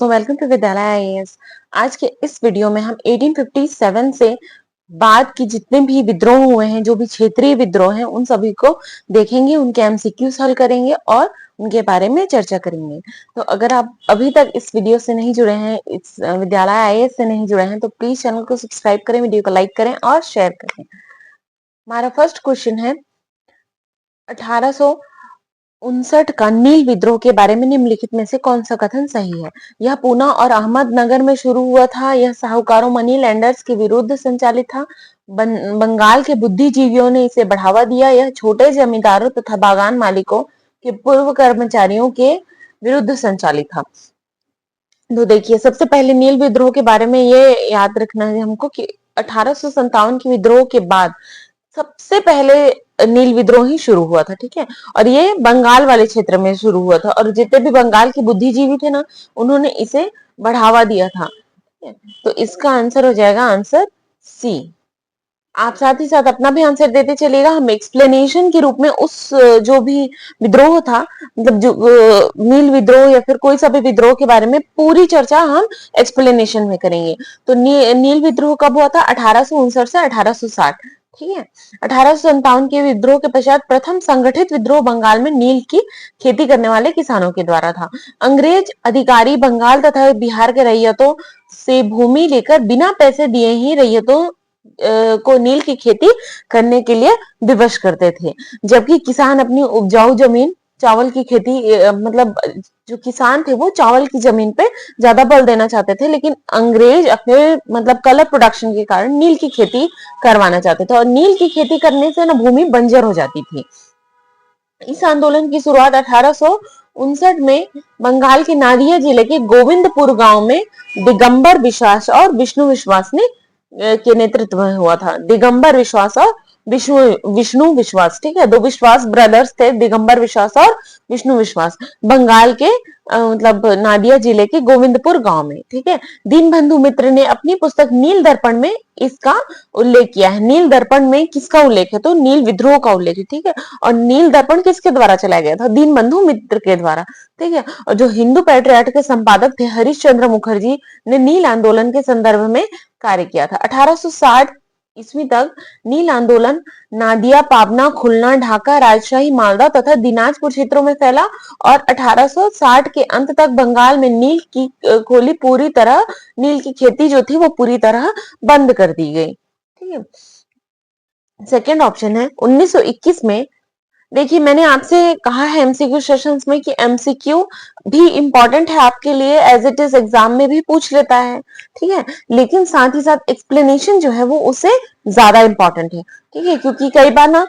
दोस्तों, welcome to विद्यालय IAS. आज के इस वीडियो में हम 1857 से बाद की जितने भी विद्रोह हुए हैं, जो भी क्षेत्रीय विद्रोह हैं, उन सभी को देखेंगे, उनके एमसीक्यू हल करेंगे और उनके बारे में चर्चा करेंगे। तो अगर आप अभी तक इस वीडियो से नहीं जुड़े हैं, इस विद्यालय आईएएस से नहीं जुड़े हैं, तो प्लीज चैनल को सब्सक्राइब करें, वीडियो को लाइक करें और शेयर करें। हमारा फर्स्ट क्वेश्चन है 1859 का नील विद्रोह के बारे में निम्नलिखित में से कौन सा कथन सही है? यह पूना और अहमदनगर में शुरू हुआ था। यह साहूकारों मनी लैंडर्स के विरुद्ध संचालित था। बंगाल के बुद्धिजीवियों ने इसे बढ़ावा दिया। यह छोटे जमींदारों तथा बागान मालिकों के पूर्व कर्मचारियों के विरुद्ध संचालित था। तो देखिए, सबसे पहले नील विद्रोह के बारे में ये याद रखना है हमको कि 1857 के विद्रोह के बाद सबसे पहले नील विद्रोह ही शुरू हुआ था। ठीक है, और ये बंगाल वाले क्षेत्र में शुरू हुआ था और जितने भी बंगाल के बुद्धिजीवी थे ना, उन्होंने इसे बढ़ावा दिया था। ठीक है, तो इसका आंसर हो जाएगा आंसर सी। आप साथ ही साथ अपना भी आंसर देते चलिएगा। हम एक्सप्लेनेशन के रूप में उस जो भी विद्रोह था, मतलब जो नील विद्रोह या फिर कोई सा भी विद्रोह के बारे में पूरी चर्चा हम एक्सप्लेनेशन में करेंगे। तो नील विद्रोह कब हुआ था? 1859 से 1860। ठीक है, 1857 के विद्रोह के पश्चात प्रथम संगठित विद्रोह बंगाल में नील की खेती करने वाले किसानों के द्वारा था। अंग्रेज अधिकारी बंगाल तथा बिहार के रैयतों से भूमि लेकर बिना पैसे दिए ही रैयतों को नील की खेती करने के लिए विवश करते थे, जबकि किसान अपनी उपजाऊ जमीन चावल की खेती मतलब जो किसान थे वो चावल की जमीन पे ज्यादा बल देना चाहते थे, लेकिन अंग्रेज अपने मतलब कलर प्रोडक्शन के कारण नील की खेती करवाना चाहते थे और नील की खेती करने से ना भूमि बंजर हो जाती थी। इस आंदोलन की शुरुआत 1859 में बंगाल के नादिया जिले के गोविंदपुर गांव में दिगंबर विश्वास और विष्णु विश्वास ने के नेतृत्व में हुआ था। दिगंबर विश्वास और विष्णु विश्वास, ठीक है, दो विश्वास ब्रदर्स थे, दिगंबर विश्वास और विष्णु विश्वास, बंगाल के मतलब नादिया जिले के गोविंदपुर गांव में। ठीक है, दीनबंधु मित्र ने अपनी पुस्तक नील दर्पण में इसका उल्लेख किया है। नील दर्पण में किसका उल्लेख है? तो नील विद्रोह का उल्लेख है। ठीक है, और नील दर्पण किसके द्वारा चलाया गया था? दीनबंधु मित्र के द्वारा। ठीक है, और जो हिंदू पैट्रियट के संपादक थे हरीश चंद्र मुखर्जी ने नील आंदोलन के संदर्भ में कार्य किया था। 1860 ईस्वी तक नील आंदोलन नादिया, पाबना, खुलना, ढाका, राजशाही, मालदा तथा दिनाजपुर क्षेत्रों में फैला और 1860 के अंत तक बंगाल में नील की खोली पूरी तरह, नील की खेती जो थी वो पूरी तरह बंद कर दी गई। ठीक है, सेकेंड ऑप्शन है 1921 में। देखिए, मैंने आपसे कहा है एमसीक्यू सेशंस में कि एमसीक्यू भी इंपॉर्टेंट है आपके लिए, एज इट इज एग्जाम में भी पूछ लेता है। ठीक है, लेकिन साथ ही साथ एक्सप्लेनेशन जो है वो उससे ज्यादा इंपॉर्टेंट है। ठीक है, क्योंकि कई बार ना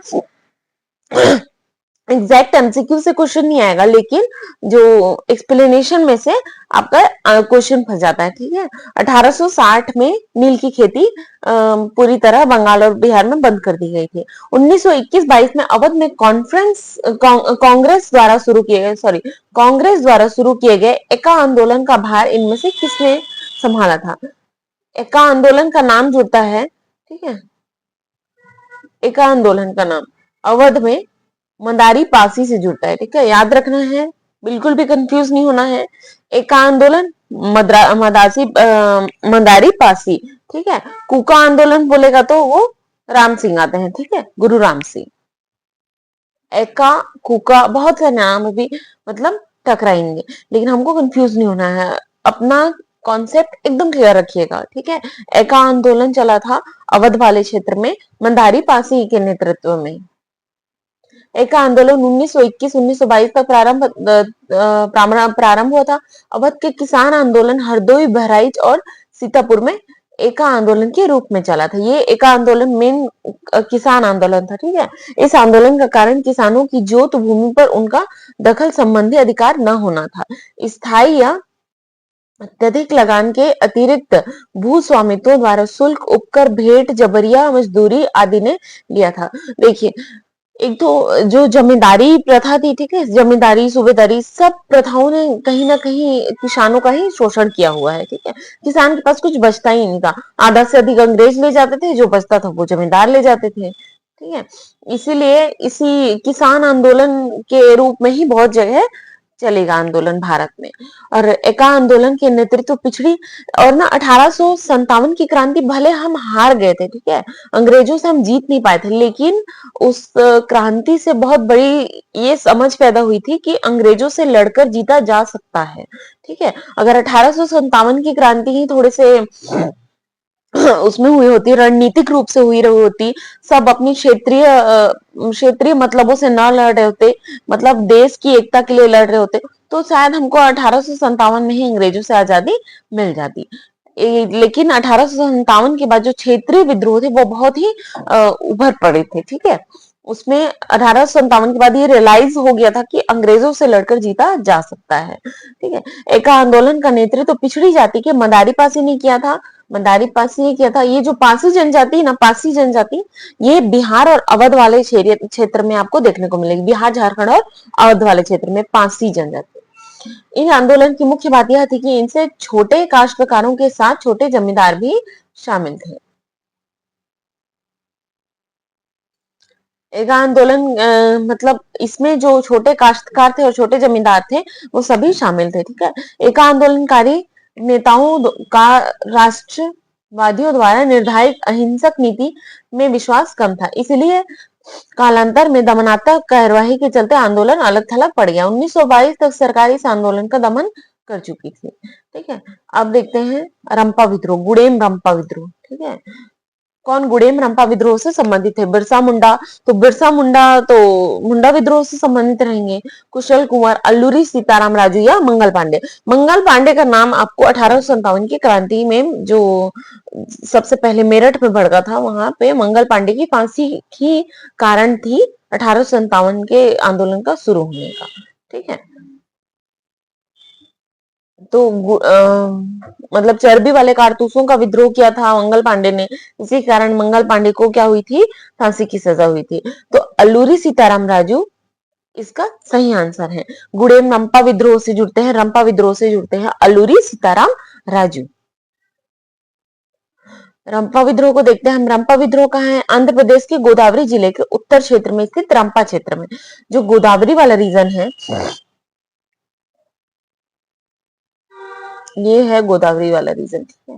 एग्जैक्ट एमसीक्यू से क्वेश्चन नहीं आएगा, लेकिन जो एक्सप्लेनेशन में से आपका क्वेश्चन फंस जाता है। ठीक है, 1860 में नील की खेती पूरी तरह बंगाल और बिहार में बंद कर दी गई थी। 1921-22 में अवध में कांग्रेस द्वारा शुरू किए गए एका आंदोलन का भार इनमें से किसने संभाला था? एका आंदोलन का नाम जुड़ता है, ठीक है, एका आंदोलन का नाम अवध में मंदारी पासी से जुड़ता है। ठीक है, याद रखना है, बिल्कुल भी कंफ्यूज नहीं होना है। एका आंदोलन मंदारी पासी। ठीक है, कुका आंदोलन बोलेगा तो वो राम सिंह आते हैं। ठीक है, गुरु राम सिंह। एका, कुका, बहुत से नाम भी मतलब टकराएंगे, लेकिन हमको कंफ्यूज नहीं होना है। अपना कॉन्सेप्ट एकदम क्लियर रखिएगा। ठीक है, एका आंदोलन चला था अवध वाले क्षेत्र में मंदारी पासी के नेतृत्व में। एका आंदोलन 1921-1922 तक प्रारंभ हुआ था। अवध के किसान आंदोलन हरदोई, बहराइच और सीतापुर में एका आंदोलन के रूप में चला था। ये एका आंदोलन मेन किसान आंदोलन था। ठीक है, इस आंदोलन का कारण किसानों की जोत भूमि पर उनका दखल संबंधी अधिकार न होना था। स्थायी या अत्यधिक लगान के अतिरिक्त भू स्वामित्व द्वारा शुल्क, उपकर, भेंट, जबरिया, मजदूरी आदि ने लिया था। देखिए, एक तो जो जमींदारी प्रथा थी, ठीक है, जमींदारी, सूबेदारी, सब प्रथाओं ने कहीं ना कहीं किसानों का ही शोषण किया हुआ है। ठीक है, किसान के पास कुछ बचता ही नहीं था। आधा से अधिक अंग्रेज ले जाते थे, जो बचता था वो जमींदार ले जाते थे। ठीक है, इसीलिए इसी किसान आंदोलन के रूप में ही बहुत जगह चलेगा आंदोलन भारत में। और एका आंदोलन के नेतृत्व पिछड़ी और ना 1857 की क्रांति, भले हम हार गए थे, ठीक है, अंग्रेजों से हम जीत नहीं पाए थे, लेकिन उस क्रांति से बहुत बड़ी ये समझ पैदा हुई थी कि अंग्रेजों से लड़कर जीता जा सकता है। ठीक है, अगर 1857 की क्रांति ही थोड़े से उसमें हुई होती, रणनीतिक रूप से हुई रही होती, सब अपनी क्षेत्रीय मतलबों से ना लड़ रहे होते, मतलब देश की एकता के लिए लड़ रहे होते, तो शायद हमको 1857 में ही अंग्रेजों से आजादी मिल जाती। लेकिन 1857 के बाद जो क्षेत्रीय विद्रोह थे वो बहुत ही उभर पड़े थे। ठीक है, उसमें 1857 के बाद ये रियलाइज हो गया था कि अंग्रेजों से लड़कर जीता जा सकता है। ठीक है, एक आंदोलन का नेतृत्व तो पिछड़ी जाति के मदारी पासी ने किया था। मदारी पासी ने किया था। ये जो पासी जनजाति ना, पासी जनजाति, ये बिहार और अवध वाले क्षेत्र में आपको देखने को मिलेगी। बिहार, झारखंड और अवध वाले क्षेत्र में पासी जनजाति। इन आंदोलन की मुख्य बात यह थी कि इनसे छोटे काश्तकारों के साथ छोटे जमींदार भी शामिल थे। एक आंदोलन मतलब इसमें जो छोटे काश्तकार थे और छोटे जमींदार थे वो सभी शामिल थे। ठीक है, एक आंदोलनकारी नेताओं का राष्ट्रवादियों द्वारा निर्धारित अहिंसक नीति में विश्वास कम था, इसलिए कालांतर में दमनात्मक कार्यवाही के चलते आंदोलन अलग थलग पड़ गया। 1922 तक सरकार इस आंदोलन का दमन कर चुकी थी। ठीक है, अब देखते हैं रंपा विद्रोह, गुड़ेम रंपा विद्रोह। ठीक है, कौन गुड़ेम रंपा विद्रोह से संबंधित है? बिरसा मुंडा, तो बिरसा मुंडा तो मुंडा विद्रोह से संबंधित रहेंगे। कुशल कुंवर, अल्लूरी सीताराम राजू या मंगल पांडे। मंगल पांडे का नाम आपको 1857 की क्रांति में जो सबसे पहले मेरठ में भड़का था, वहां पे मंगल पांडे की फांसी की कारण थी 1857 के आंदोलन का शुरू होने का। ठीक है, तो मतलब चर्बी वाले कारतूसों का विद्रोह किया था मंगल पांडे ने, इसी कारण मंगल पांडे को क्या हुई थी? फांसी की सजा हुई थी। तो अल्लूरी सीताराम राजू इसका सही आंसर है। गुड़ेम रंपा विद्रोह से जुड़ते हैं, रंपा विद्रोह से जुड़ते हैं अल्लूरी सीताराम राजू। रंपा विद्रोह को देखते हैं हम। रंपा विद्रोह कहाँ है? आंध्र प्रदेश के गोदावरी जिले के उत्तर क्षेत्र में स्थित रंपा क्षेत्र में, जो गोदावरी वाला रीजन है, ये है गोदावरी वाला रीजन। ठीक है,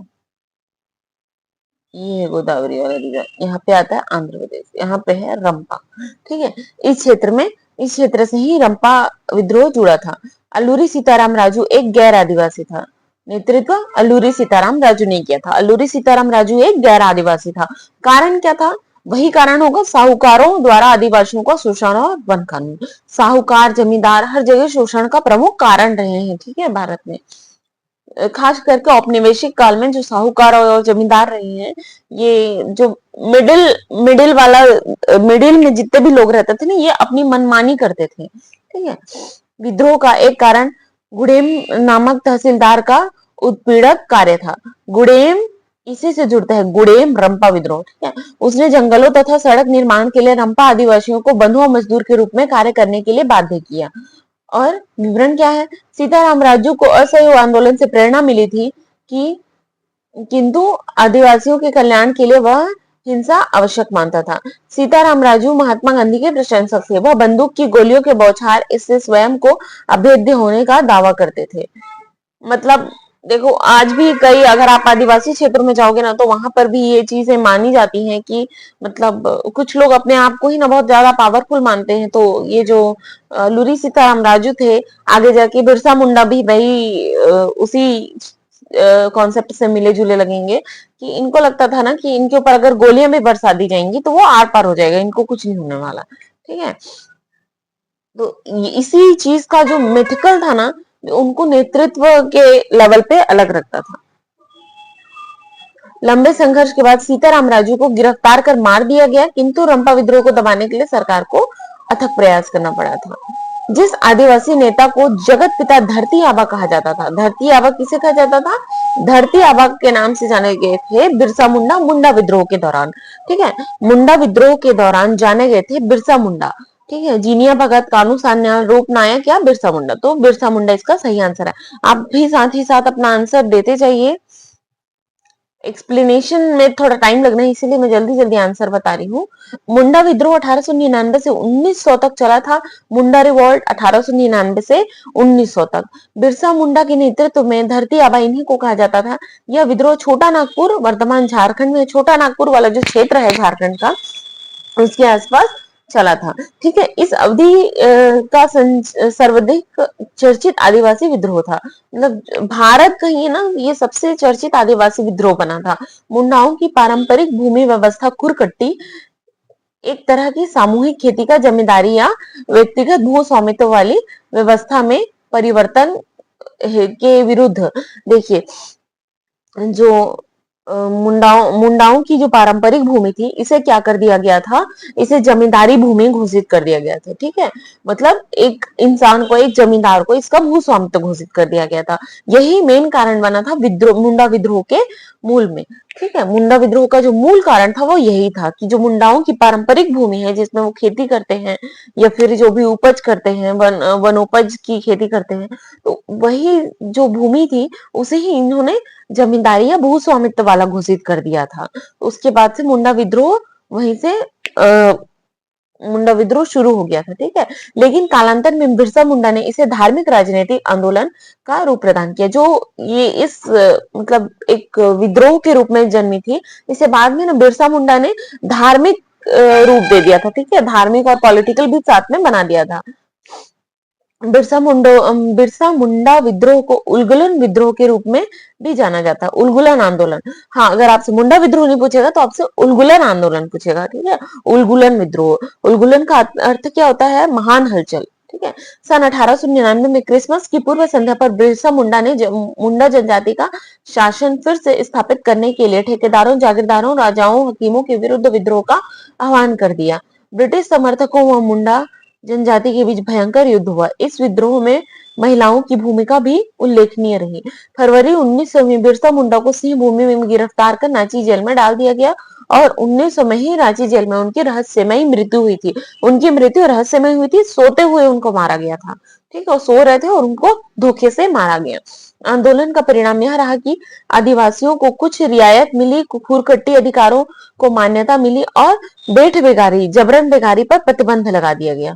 ये है गोदावरी वाला रीजन, यहाँ पे आता है आंध्र प्रदेश, यहाँ पे है रंपा। ठीक है, इस क्षेत्र से ही रंपा विद्रोह जुड़ा था। अल्लूरी सीताराम राजू एक गैर आदिवासी था। नेतृत्व अल्लूरी सीताराम राजू ने किया था। अल्लूरी सीताराम राजू एक गैर आदिवासी था। कारण क्या था? वही कारण होगा, साहूकारों द्वारा आदिवासियों का शोषण और वन कानून। साहूकार, जमींदार हर जगह शोषण का प्रमुख कारण रहे हैं। ठीक है, भारत में खास करके औपनिवेशिक काल में जो साहूकार और जमींदार रहे हैं, ये जो मिडिल मिडिल वाला मिडिल में जितने भी लोग रहते थे ना, ये अपनी मनमानी करते थे। ठीक है, विद्रोह का एक कारण गुड़ेम नामक तहसीलदार का उत्पीड़क कार्य था। गुड़ेम इसी से जुड़ता है, गुड़ेम रंपा विद्रोह। ठीक है, उसने जंगलों तथा सड़क निर्माण के लिए रंपा आदिवासियों को बंधुआ मजदूर के रूप में कार्य करने के लिए बाध्य किया। और विवरण क्या है? सीताराम राजू को असहयोग आंदोलन से प्रेरणा मिली थी कि किंतु आदिवासियों के कल्याण के लिए वह हिंसा आवश्यक मानता था। सीताराम राजू महात्मा गांधी के प्रशंसक थे। वह बंदूक की गोलियों के बौछार इससे स्वयं को अभेद्य होने का दावा करते थे। मतलब देखो, आज भी कई, अगर आप आदिवासी क्षेत्रों में जाओगे ना, तो वहां पर भी ये चीजें मानी जाती हैं कि मतलब कुछ लोग अपने आप को ही ना बहुत ज्यादा पावरफुल मानते हैं। तो ये जो लूरी सीताराम राजू थे, आगे जाके बिरसा मुंडा भी वही उसी कॉन्सेप्ट से मिले जुले लगेंगे कि इनको लगता था ना कि इनके ऊपर अगर गोलियां भी बरसा दी जाएंगी तो वो आर पार हो जाएगा, इनको कुछ नहीं होने वाला। ठीक है, तो इसी चीज का जो मिथिकल था ना, उनको नेतृत्व के लेवल पे अलग रखता था। लंबे संघर्ष के बाद सीताराम राजू को गिरफ्तार कर मार दिया गया, किंतु रंपा विद्रोह को दबाने के लिए सरकार को अथक प्रयास करना पड़ा था। जिस आदिवासी नेता को जगत पिता धरती आबा कहा जाता था, धरती आबा किसे कहा जाता था? धरती आबा के नाम से जाने गए थे बिरसा मुंडा, मुंडा विद्रोह के दौरान। ठीक है, मुंडा विद्रोह के दौरान जाने गए थे बिरसा मुंडा। ठीक है, जीनिया भगत, कानू सान्याल, रूप नायक या बिरसा मुंडा। तो बिरसा मुंडा इसका सही आंसर है। आप भी साथ ही साथ अपना आंसर देते जाइए। एक्सप्लेनेशन में थोड़ा टाइम लगना है, इसीलिए मैं जल्दी जल्दी आंसर बता रही हूँ। मुंडा विद्रोह 1899 से 1900 तक चला था। मुंडा रिवॉल्ट 1899 से 1900 तक। बिरसा मुंडा के नेतृत्व में धरती आबा इन्हीं को कहा जाता था। यह विद्रोह छोटा नागपुर, वर्तमान झारखंड में छोटा नागपुर वाला जो क्षेत्र है झारखंड का, उसके आसपास चला था। ठीक है, इस अवधि का सर्वाधिक चर्चित आदिवासी विद्रोह था। मतलब भारत का ही ना ये सबसे चर्चित आदिवासी विद्रोह बना था। मुंडाओं की पारंपरिक भूमि व्यवस्था खुरकट्टी, एक तरह की सामूहिक खेती का जमींदारी या व्यक्तिगत भू स्वामित्व वाली व्यवस्था में परिवर्तन के विरुद्ध। देखिए, जो मुंडाओं की जो पारंपरिक भूमि थी, इसे क्या कर दिया गया था, इसे जमींदारी भूमि घोषित कर दिया गया था। ठीक है, मतलब एक इंसान को, एक जमींदार को इसका भू स्वामित्व घोषित कर दिया गया था। यही मेन कारण बना था विद्रोह, मुंडा विद्रोह के मूल में। ठीक है, मुंडा विद्रोह का जो मूल कारण था वो यही था कि जो मुंडाओं की पारंपरिक भूमि है जिसमें वो खेती करते हैं या फिर जो भी उपज करते हैं, वनोपज की खेती करते हैं, तो वही जो भूमि थी उसे ही इन्होंने जमींदारी या भू स्वामित्व वाला घोषित कर दिया था। उसके बाद से मुंडा विद्रोह, वहीं से मुंडा विद्रोह शुरू हो गया था। ठीक है, लेकिन कालांतर में बिरसा मुंडा ने इसे धार्मिक राजनीतिक आंदोलन का रूप प्रदान किया। जो ये इस मतलब एक विद्रोह के रूप में जन्मी थी, इसे बाद में ना बिरसा मुंडा ने धार्मिक रूप दे दिया था। ठीक है, धार्मिक और पॉलिटिकल भी साथ में बना दिया था। बिरसा मुंडा विद्रोह को उलगुलन विद्रोह के रूप में भी जाना जाता है। उलगुलन आंदोलन, हाँ, अगर आपसे मुंडा विद्रोह नहीं पूछेगा तो आपसे उलगुलन आंदोलन पूछेगा। ठीक है, उलगुलन विद्रोह, उलगुलन का अर्थ क्या होता है, महान हलचल। ठीक है, सन 1899 में क्रिसमस की पूर्व संध्या पर बिरसा मुंडा ने मुंडा जनजाति का शासन फिर से स्थापित करने के लिए ठेकेदारों, जागीरदारों, राजाओं, हकीमों के विरुद्ध विद्रोह का आह्वान कर दिया। ब्रिटिश समर्थकों व मुंडा जनजाति के बीच भयंकर युद्ध हुआ। इस विद्रोह में महिलाओं की भूमिका भी उल्लेखनीय रही। फरवरी 1900 में बिरसा मुंडा को सिंह भूमि में गिरफ्तार कर रांची जेल में डाल दिया गया और 1900 में ही रांची जेल में उनकी रहस्यमयी मृत्यु हुई थी। उनकी मृत्यु रहस्यमय हुई थी, सोते हुए उनको मारा गया था। ठीक है, वो सो रहे थे और उनको धोखे से मारा गया। आंदोलन का परिणाम यह रहा कि आदिवासियों को कुछ रियायत मिली, खुरकट्टी अधिकारों को मान्यता मिली और बेट बेगारी, जबरन बेगारी पर प्रतिबंध लगा दिया गया।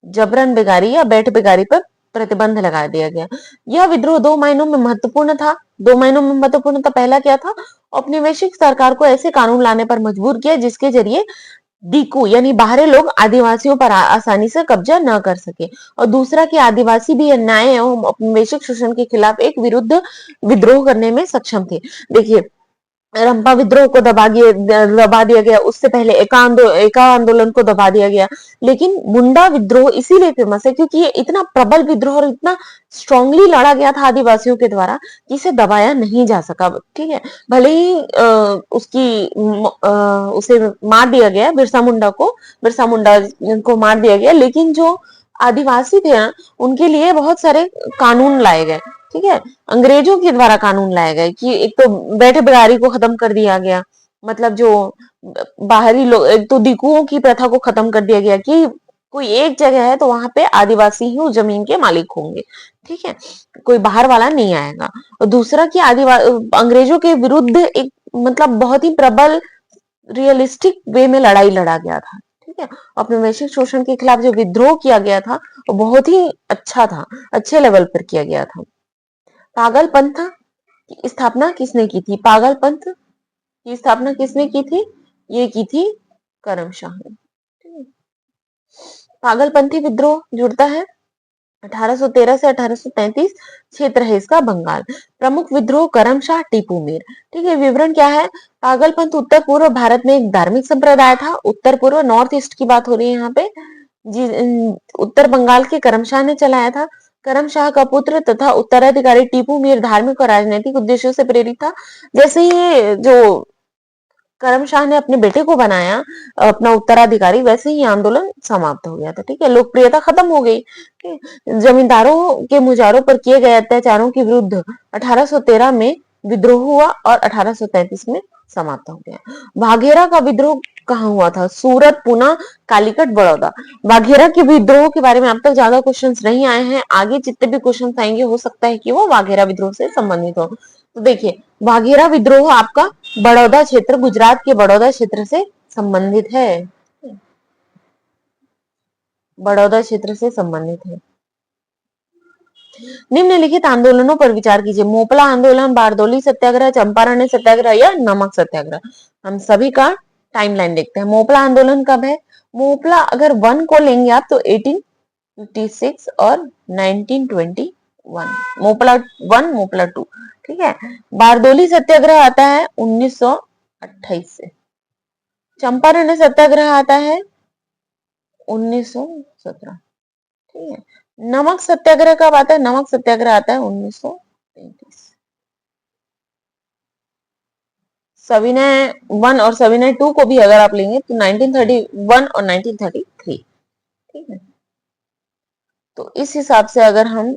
जबरन बेगारी या बैठ बेगारी पर प्रतिबंध लगा दिया गया। यह विद्रोह 2 मायनों में महत्वपूर्ण था। 2 मायनों में महत्वपूर्ण था। पहला क्या था, औपनिवेशिक सरकार को ऐसे कानून लाने पर मजबूर किया जिसके जरिए डीकू यानी बाहरी लोग आदिवासियों पर आसानी से कब्जा न कर सके। और दूसरा कि आदिवासी भी अन्याय एवं औपनिवेशिक शोषण के खिलाफ एक विरुद्ध विद्रोह करने में सक्षम थे। देखिए, रंपा विद्रोह को दबा दिया गया, उससे पहले एका आंदोलन को दबा दिया गया। लेकिन मुंडा विद्रोह इसीलिए फेमस है क्योंकि ये इतना प्रबल विद्रोह और इतना स्ट्रांगली लड़ा गया था आदिवासियों के द्वारा कि इसे दबाया नहीं जा सका। ठीक है, भले ही उसे मार दिया गया, बिरसा मुंडा को मार दिया गया, लेकिन जो आदिवासी थे ना, उनके लिए बहुत सारे कानून लाए गए। ठीक है, अंग्रेजों के द्वारा कानून लाए गए कि एक तो बैठे बिहारी को खत्म कर दिया गया, मतलब जो बाहरी लोग, एक तो दिकुओं की प्रथा को खत्म कर दिया गया कि कोई एक जगह है तो वहां पे आदिवासी ही उस जमीन के मालिक होंगे। ठीक है, कोई बाहर वाला नहीं आएगा। और दूसरा कि अंग्रेजों के विरुद्ध एक मतलब बहुत ही प्रबल रियलिस्टिक वे में लड़ाई लड़ा गया था। ठीक है, औपनिवेशिक शोषण के खिलाफ जो विद्रोह किया गया था वो बहुत ही अच्छा था, अच्छे लेवल पर किया गया था। पागल पंथ की स्थापना किसने की थी? पागल पंथ की स्थापना किसने की थी? ये की थी करमशाह ने। पागलपंथी विद्रोह जुड़ता है 1813 से 1833, क्षेत्र है इसका बंगाल। प्रमुख विद्रोह करमशाह, टीपू मीर। ठीक है, विवरण क्या है? पागलपंथ उत्तर पूर्व भारत में एक धार्मिक संप्रदाय था। उत्तर पूर्व, नॉर्थ ईस्ट की बात हो रही है यहाँ पे। उत्तर बंगाल के करमशाह ने चलाया था। करमशाह का पुत्र तथा उत्तराधिकारी टीपू मीर धार्मिक और राजनीतिक उद्देश्यों से प्रेरित था। जैसे ही जो करमशाह ने अपने बेटे को बनाया अपना उत्तराधिकारी, वैसे ही आंदोलन समाप्त हो गया था। ठीक है, लोकप्रियता खत्म हो गई। जमींदारों के मुजारों पर किए गए अत्याचारों के विरुद्ध 1813 में विद्रोह हुआ और 1833 में समाप्त हो गया। वाघेरा का विद्रोह कहाँ हुआ था? सूरत, पूना, कालीकट, बड़ौदा। वाघेरा के विद्रोह के बारे में अब तक ज्यादा क्वेश्चंस नहीं आए हैं, आगे जितने भी क्वेश्चंस आएंगे हो सकता है कि वो वाघेरा विद्रोह से संबंधित हो। तो देखिए, वाघेरा विद्रोह आपका बड़ौदा क्षेत्र, गुजरात के बड़ौदा क्षेत्र से संबंधित है, बड़ौदा क्षेत्र से संबंधित है। निम्नलिखित आंदोलनों पर विचार कीजिए। मोपला आंदोलन, बारदोली सत्याग्रह, चंपारण सत्याग्रह या नमक सत्याग्रह। हम सभी का टाइमलाइन देखते हैं। मोपला आंदोलन कब है? मोपला अगर वन को लेंगे आप तो 1856 और 1921। मोपला वन, मोपला टू, ठीक है। बारदोली सत्याग्रह आता है 1928 से। चंपारण सत्याग्रह आता है 1917, ठीक है। नमक सत्याग्रह कब आता है? नमक सत्याग्रह आता है 1933। सविनय वन और सविनय टू को भी अगर आप लेंगे तो 1931 और 1933, ठीक है। तो इस हिसाब से अगर हम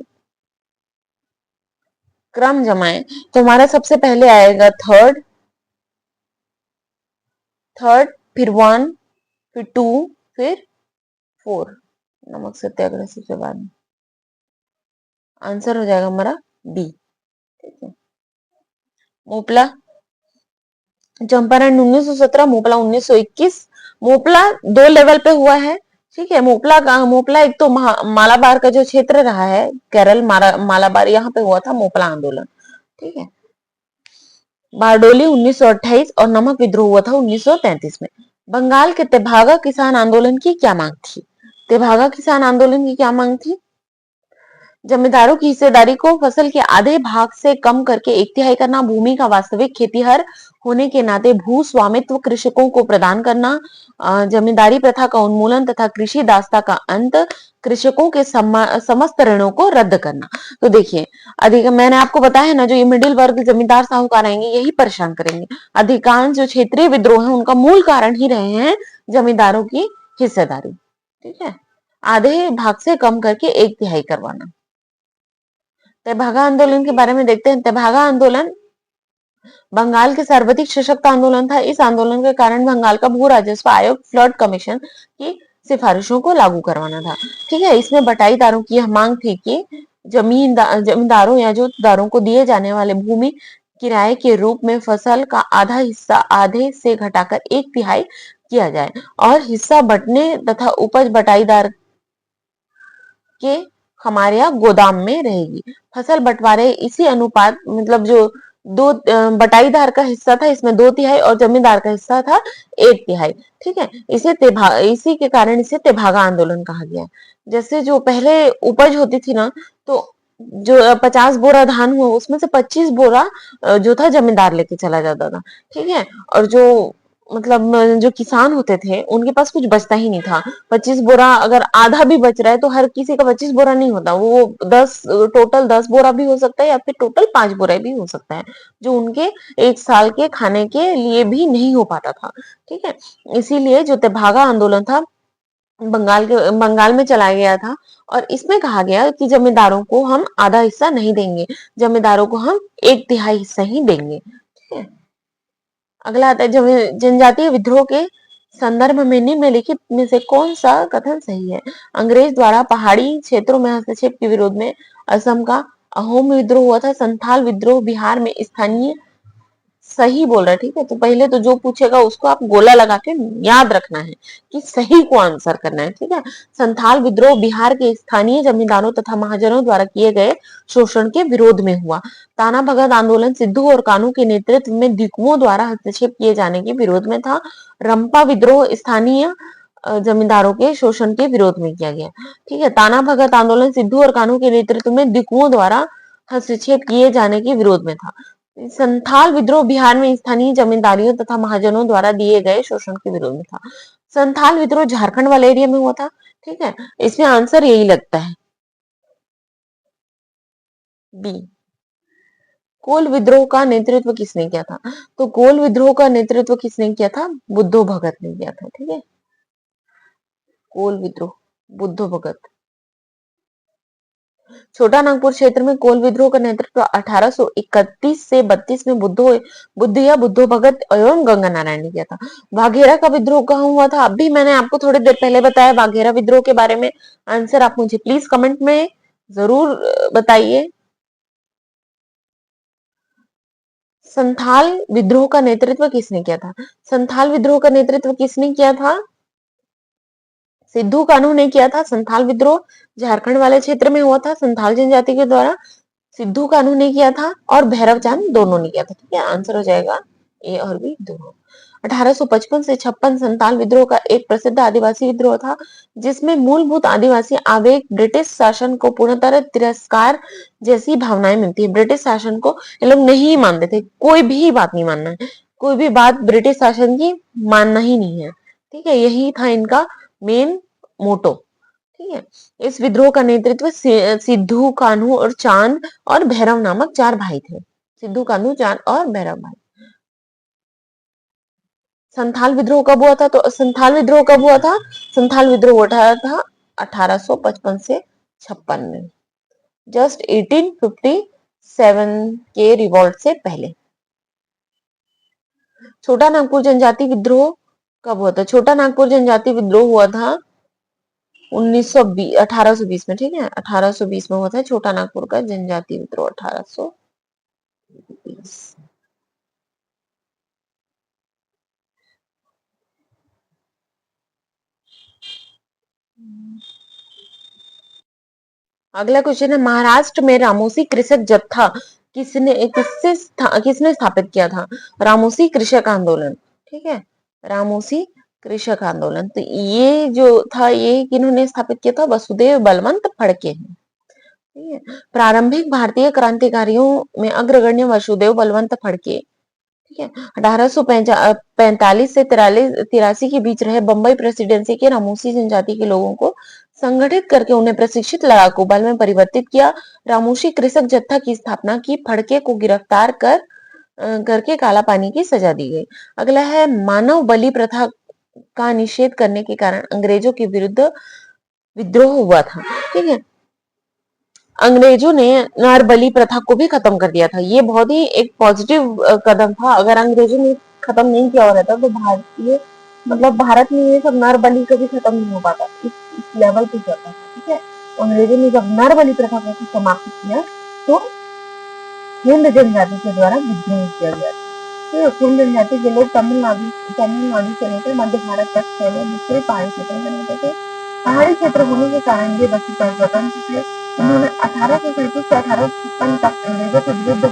क्रम जमाएं तो हमारा सबसे पहले आएगा थर्ड, फिर वन, फिर टू, फिर फोर। नमक सत्याग्रह सबसे बाद में। आंसर हो जाएगा हमारा बी, ठीक है। मोपला चंपारण 1917, मोपला 1921। मोपला दो लेवल पे हुआ है, ठीक है। मोपला एक तो मालाबार का जो क्षेत्र रहा है, केरल मालाबार, यहाँ पे हुआ था मोपला आंदोलन, ठीक है। बारडोली 1928 और नमक विद्रोह हुआ था 1933 में। बंगाल के तेभागा किसान आंदोलन की क्या मांग थी? तेभागा किसान आंदोलन की क्या मांग थी? जमींदारों की हिस्सेदारी को फसल के आधे भाग से कम करके एक तिहाई करना, भूमि का वास्तविक खेतीहर होने के नाते भू स्वामित्व कृषकों को प्रदान करना, जमींदारी प्रथा का उन्मूलन तथा कृषि दासता का अंत, कृषकों के समस्त ऋणों को रद्द करना। तो देखिए, अधिक मैंने आपको बताया ना, जो ये मिडिल वर्ग जमींदार साहूकार आएंगे यही परेशान करेंगे। अधिकांश जो क्षेत्रीय विद्रोह है उनका मूल कारण ही रहे हैं जमींदारों की हिस्सेदारी, ठीक है। आधे भाग से कम करके एक तिहाई करवाना। तेभागा आंदोलन के बारे में देखते हैं। तेभागा आंदोलन बंगाल के सर्वाधिक सशक्त आंदोलन था। इस आंदोलन के कारण बंगाल का भू राजस्व आयोग फ्लड कमीशन की सिफारिशों को लागू करवाना था, ठीक है। इसमें बटाईदारों की यह मांग थी कि जमींदारों या जोतदारों को दिए जाने वाले भूमि किराए के रूप में फसल का आधा हिस्सा आधे से घटाकर एक तिहाई किया जाए और हिस्सा बंटने तथा उपज बटाईदार के हमारे यहाँ गोदाम में रहेगी। फसल बंटवारे इसी अनुपात, मतलब जो दो बटाईदार का हिस्सा था इसमें 2 तिहाई और जमींदार का हिस्सा था 1 तिहाई, ठीक है। इसी के कारण इसे तेभागा आंदोलन कहा गया। जैसे जो पहले उपज होती थी ना, तो जो 50 बोरा धान हुआ उसमें से 25 बोरा जो था जमींदार लेके चला जाता था, ठीक है। और जो मतलब जो किसान होते थे उनके पास कुछ बचता ही नहीं था। 25 बोरा अगर आधा भी बच रहा है तो हर किसी का 25 बोरा नहीं होता, वो 10 टोटल 10 बोरा भी हो सकता है या फिर टोटल 5 बोरा भी हो सकता है, जो उनके एक साल के खाने के लिए भी नहीं हो पाता था, ठीक है। इसीलिए जो तेभागा आंदोलन था बंगाल में चलाया गया था और इसमें कहा गया कि जमींदारों को हम आधा हिस्सा नहीं देंगे, जमींदारों को हम 1 तिहाई हिस्सा ही देंगे, ठीक है। अगला आता है जनजातीय विद्रोह के संदर्भ में निम्नलिखित में से कौन सा कथन सही है? अंग्रेज द्वारा पहाड़ी क्षेत्रों में हस्तक्षेप के विरोध में असम का अहोम विद्रोह हुआ था। संथाल विद्रोह बिहार में स्थानीय, सही बोल रहा है, ठीक है। तो पहले तो जो पूछेगा उसको आप गोला लगा के याद रखना है कि सही को आंसर करना है, ठीक है। संथाल विद्रोह बिहार के स्थानीय जमींदारों तथा महाजनों द्वारा किए गए शोषण के विरोध में हुआ। ताना भगत आंदोलन सिद्धू और कानू के नेतृत्व में दिकुओं द्वारा हस्तक्षेप किए जाने के विरोध में था। रंपा विद्रोह स्थानीय जमींदारों के शोषण के विरोध में किया गया, ठीक है। ताना भगत आंदोलन सिद्धू और कानू के नेतृत्व में दिकुओं द्वारा हस्तक्षेप किए जाने के विरोध में था। संथाल विद्रोह बिहार में स्थानीय जमींदारियों तथा महाजनों द्वारा दिए गए शोषण के विरोध में था। संथाल विद्रोह झारखंड वाले एरिया में हुआ था, ठीक है। इसमें आंसर यही लगता है, बी। कोल विद्रोह का नेतृत्व किसने किया था? तो कोल विद्रोह का नेतृत्व किसने किया था? बुद्धो भगत ने किया था, ठीक है। कोल विद्रोह बुद्धो भगत। छोटा नागपुर क्षेत्र में कोल विद्रोह का नेतृत्व 1831 से 32 में बुद्धो भगत एवं गंगा नारायण ने किया था। वाघेरा का विद्रोह कहाँ हुआ था? अभी मैंने आपको थोड़ी देर पहले बताया वाघेरा विद्रोह के बारे में। आंसर आप मुझे प्लीज कमेंट में जरूर बताइए। संथाल विद्रोह का नेतृत्व किसने किया था? संथाल विद्रोह का नेतृत्व किसने किया था? सिद्धू कान्हू ने किया था। संथाल विद्रोह झारखंड वाले क्षेत्र में हुआ था संथाल जनजाति के द्वारा। सिद्धू कान्हू ने किया था और भैरव चांद दोनों ने किया था। ठीक है, आंसर हो जाएगा ए और बी दोनों। 1855 से 56 संथाल विद्रोह का एक प्रसिद्ध आदिवासी विद्रोह था जिसमें मूलभूत आदिवासी आवेग ब्रिटिश शासन को पूर्णतः तिरस्कार जैसी भावनाएं मिलती है। ब्रिटिश शासन को ये लोग नहीं मानते थे, कोई भी बात नहीं मानना है, कोई भी बात ब्रिटिश शासन की मानना ही नहीं है। ठीक है, यही था इनका मेन मोटो। ठीक है, इस विद्रोह का नेतृत्व सिद्धू कान्हू और चांद और भैरव नामक 4 भाई थे। सिद्धू कान्हू, चांद और भैरव भाई। संथाल विद्रोह कब हुआ था? तो संथाल विद्रोह कब हुआ था? संथाल विद्रोह उठा था 1855 से 56 में, जस्ट 1857 के रिवॉल्ट से पहले। छोटा नागपुर जनजाति विद्रोह कब हुआ था? छोटा नागपुर जनजाति विद्रोह हुआ था 1820 में। ठीक है, 1820 में हुआ था छोटा नागपुर का जनजाति विद्रोह। 1820। अगला क्वेश्चन है, महाराष्ट्र में रामोसी कृषक जत्था किसने स्थापित किया था? रामोसी कृषक आंदोलन। ठीक है, रामोसी कृषक आंदोलन। तो ये जो था ये किन्होंने स्थापित किया था? वसुदेव बलवंत फड़के। ठीक है, प्रारंभिक भारतीय क्रांतिकारियों में अग्रगण्य वसुदेव बलवंत फड़के। ठीक है, 1845 से 83 के बीच रहे बंबई प्रेसिडेंसी के रामोसी जनजाति के लोगों को संगठित करके उन्हें प्रशिक्षित लड़ाकू बल में परिवर्तित किया। रामोसी कृषक जत्था की स्थापना की। फड़के को गिरफ्तार करके काला पानी की सजा दी गई। अगला है, मानव बलि प्रथा का निषेध करने के कारण अंग्रेजों के विरुद्ध विद्रोह हुआ था। ठीक है, अंग्रेजों ने नार बलि प्रथा को भी खत्म कर दिया था। ये बहुत ही एक पॉजिटिव कदम था। अगर अंग्रेजों ने खत्म नहीं किया हो रहता तो भारत में ये सब नर बलि कभी खत्म नहीं हो पाता, इस लेवल पे चलता था। ठीक है, अंग्रेजों ने जब नर बलि प्रथा को समाप्त किया तो हिंद जनजाति के द्वारा विद्रोह किया गया। तो हिंद जनजाति के लोग तमिलनाडु से लेकर मध्य भारत तक फैले दूसरे पहाड़ी क्षेत्र में रहते थे। पहाड़ी क्षेत्र होने के कारण ये बच्चे स्वतंत्र थे। उन्होंने 1837 से 1856 तक अंग्रेजों के विरुद्ध